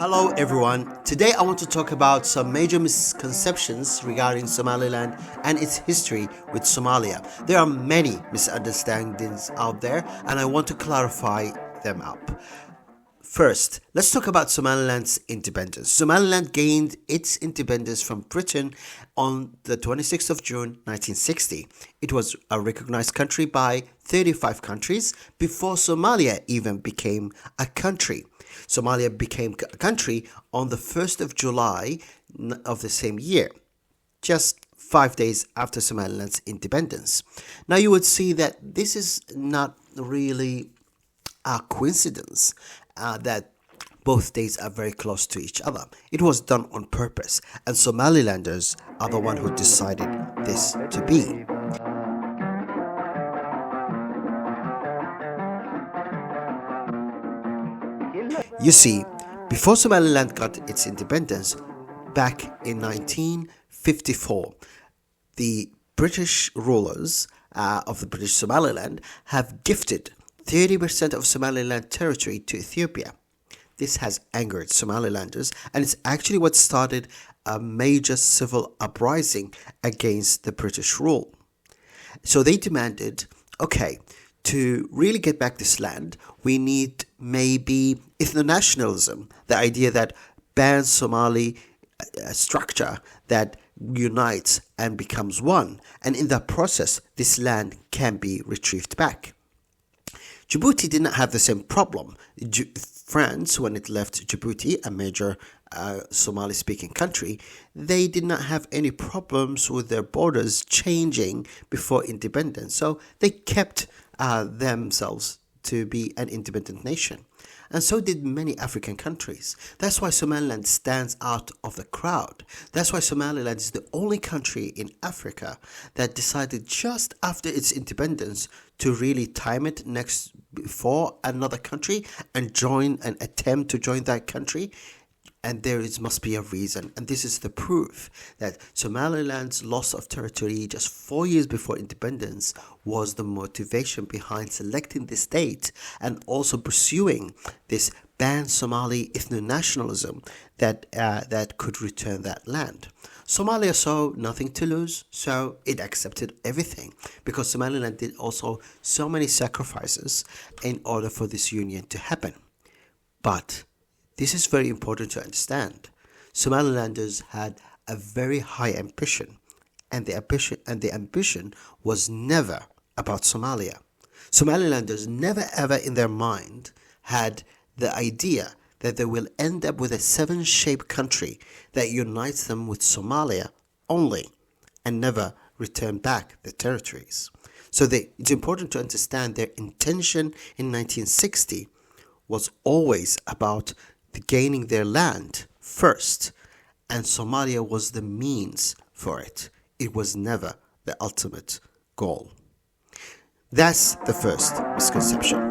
Hello everyone. Today I want to talk about some major misconceptions regarding Somaliland and its history with Somalia. There are many misunderstandings out there and I want to clarify them up. First, let's talk about Somaliland's independence. Somaliland gained its independence from Britain on the 26th of June 1960. It was a recognized country by 35 countries before Somalia even became a country. Somalia became a country on the 1st of July of the same year, just 5 days after Somaliland's independence. Now you would see that this is not really a coincidence that both dates are very close to each other. It was done on purpose, and Somalilanders are the one who decided this to be. You see, before Somaliland got its independence, back in 1954, the British rulers of the British Somaliland have gifted 30% of Somaliland territory to Ethiopia. This has angered Somalilanders, and it's actually what started a major civil uprising against the British rule. So they demanded, okay, to really get back this land, we need maybe ethno-nationalism, the idea that bans Somali structure that unites and becomes one, and in that process, this land can be retrieved back. Djibouti did not have the same problem. France, when it left Djibouti, a major Somali-speaking country, they did not have any problems with their borders changing before independence. So they kept themselves to be an independent nation. And so did many African countries. That's why Somaliland stands out of the crowd. That's why Somaliland is the only country in Africa that decided just after its independence to really time it next before another country and attempt to join that country. And must be a reason, and this is the proof that Somaliland's loss of territory just 4 years before independence was the motivation behind selecting the state and also pursuing this ban Somali ethno-nationalism that could return that land. Somalia saw nothing to lose, so it accepted everything because Somaliland did also so many sacrifices in order for this union to happen. But this is very important to understand. Somalilanders had a very high ambition, and the ambition was never about Somalia. Somalilanders never ever in their mind had the idea that they will end up with a seven-shaped country that unites them with Somalia only and never return back the territories. So it's important to understand their intention in 1960 was always about gaining their land first, and Somalia was the means for it. It was never the ultimate goal. That's the first misconception.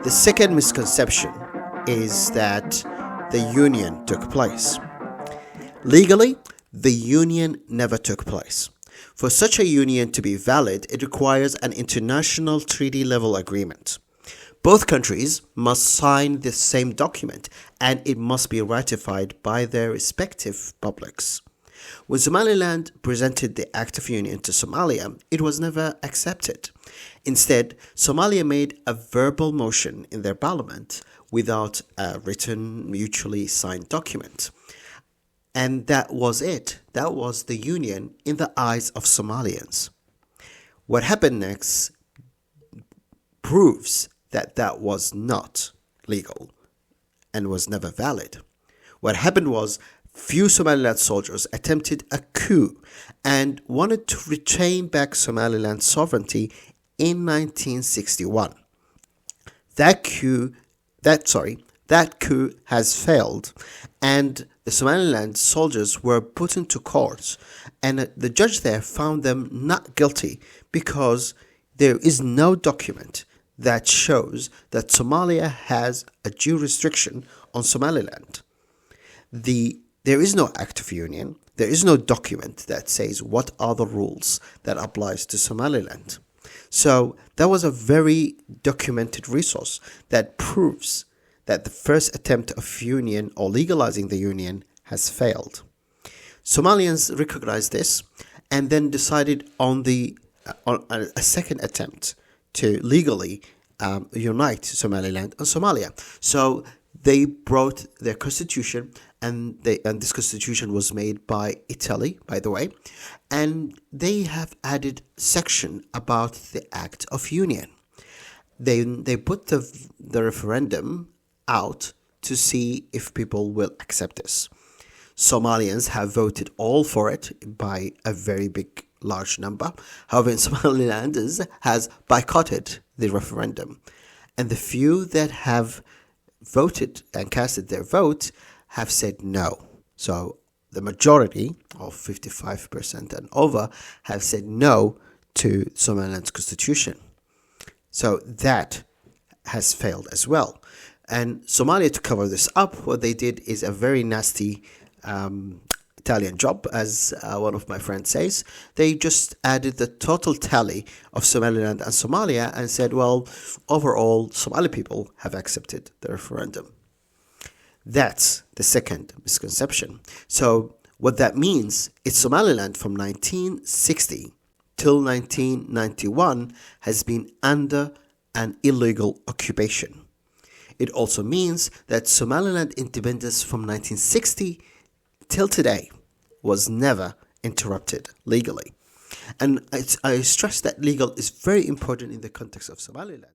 The second misconception is that the union took place. Legally, the union never took place. For such a union to be valid, it requires an international treaty-level agreement. Both countries must sign the same document, and it must be ratified by their respective publics. When Somaliland presented the Act of Union to Somalia, it was never accepted. Instead, Somalia made a verbal motion in their parliament without a written, mutually signed document. And that was it. That was the union in the eyes of Somalians. What happened next proves that was not legal and was never valid. What happened was few Somaliland soldiers attempted a coup and wanted to retain back Somaliland's sovereignty in 1961. That coup has failed, and the Somaliland soldiers were put into court, and the judge there found them not guilty because there is no document that shows that Somalia has a jurisdiction on Somaliland. There is no act of union. There is no document that says what are the rules that applies to Somaliland. So that was a very documented resource that proves that the first attempt of union or legalizing the union has failed. Somalians recognized this and then decided on a second attempt to legally unite Somaliland and Somalia. So they brought their constitution, and this constitution was made by Italy, by the way, and they have added section about the Act of Union. They put the referendum out to see if people will accept this. Somalians have voted all for it by a very large number. However, Somaliland has boycotted the referendum, and the few that have voted and casted their vote have said no. So the majority of 55% and over have said no to Somaliland's constitution. So that has failed as well. And Somalia, to cover this up, what they did is a very nasty Italian job, as one of my friends says. They just added the total tally of Somaliland and Somalia and said, well, overall, Somali people have accepted the referendum. That's the second misconception. So what that means is Somaliland from 1960 till 1991 has been under an illegal occupation. It also means that Somaliland independence from 1960 till today was never interrupted legally. And I stress that legal is very important in the context of Somaliland.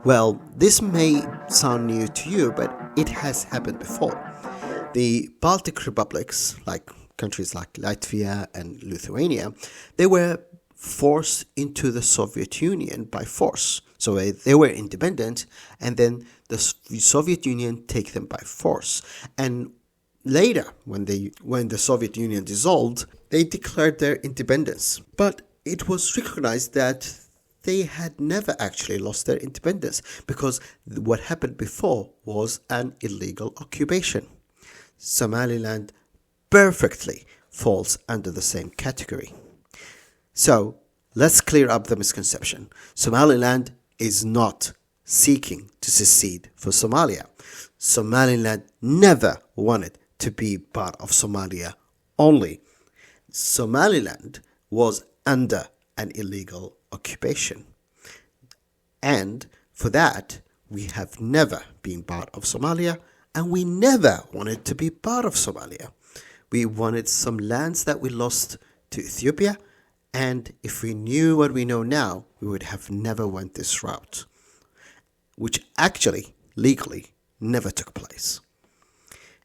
Well, this may sound new to you, but it has happened before. The Baltic republics, like countries like Latvia and Lithuania, they were forced into the Soviet Union by force. So they were independent, and then the Soviet Union take them by force. And later, when the Soviet Union dissolved, they declared their independence. But it was recognized that they had never actually lost their independence, because what happened before was an illegal occupation. Somaliland perfectly falls under the same category. So let's clear up the misconception. Somaliland is not seeking to secede for Somalia. Somaliland never wanted to be part of Somalia only. Somaliland was under an illegal occupation. And for that, we have never been part of Somalia, and we never wanted to be part of Somalia. We wanted some lands that we lost to Ethiopia, and if we knew what we know now, we would have never went this route, which actually, legally, never took place.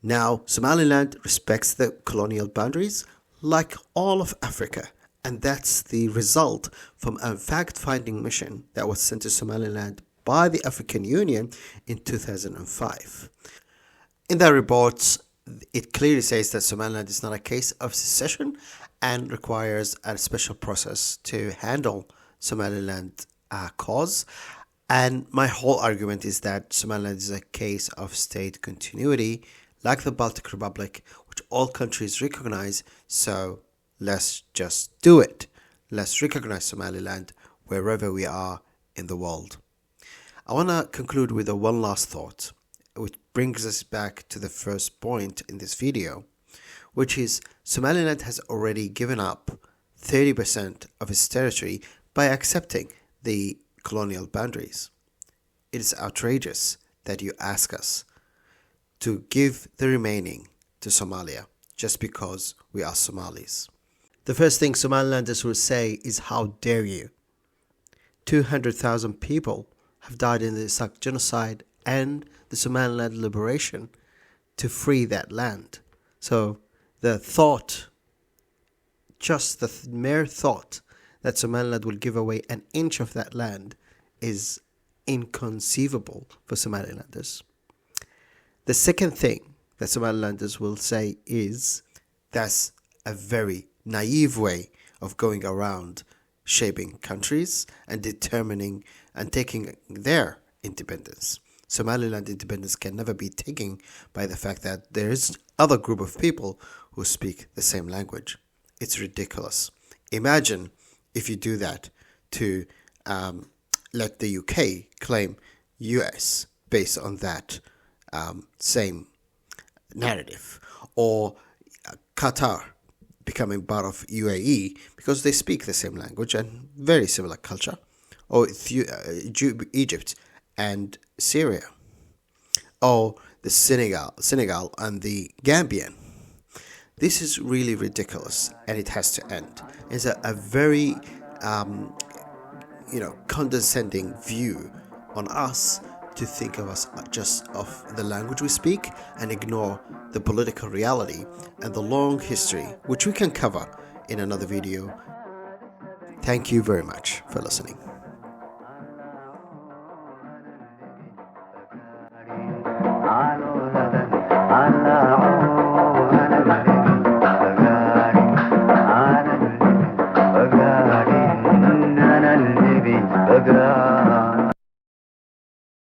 Now, Somaliland respects the colonial boundaries like all of Africa, and that's the result from a fact-finding mission that was sent to Somaliland by the African Union in 2005. In that report, it clearly says that Somaliland is not a case of secession and requires a special process to handle Somaliland cause. And my whole argument is that Somaliland is a case of state continuity, like the Baltic Republic, which all countries recognize. So let's just do it. Let's recognize Somaliland wherever we are in the world. I want to conclude with one last thought, which brings us back to the first point in this video, which is Somaliland has already given up 30% of its territory by accepting the colonial boundaries. It is outrageous that you ask us to give the remaining to Somalia just because we are Somalis. The first thing Somalilanders will say is, "How dare you?" 200,000 people have died in the Iraq genocide and the Somaliland liberation to free that land. So the thought, just the mere thought that Somaliland will give away an inch of that land is inconceivable for Somalilanders. The second thing that Somalilanders will say is, that's a very naive way of going around shaping countries and determining and taking their independence. Somaliland independence can never be taken by the fact that there is other group of people who speak the same language. It's ridiculous. Imagine if you do that to let the UK claim US based on that same narrative, or Qatar becoming part of UAE because they speak the same language and very similar culture, or Egypt and Syria, or the Senegal and the Gambian. This is really ridiculous, and it has to end. It's a very condescending view on us to think of us just of the language we speak and ignore the political reality and the long history, which we can cover in another video. Thank you very much for listening.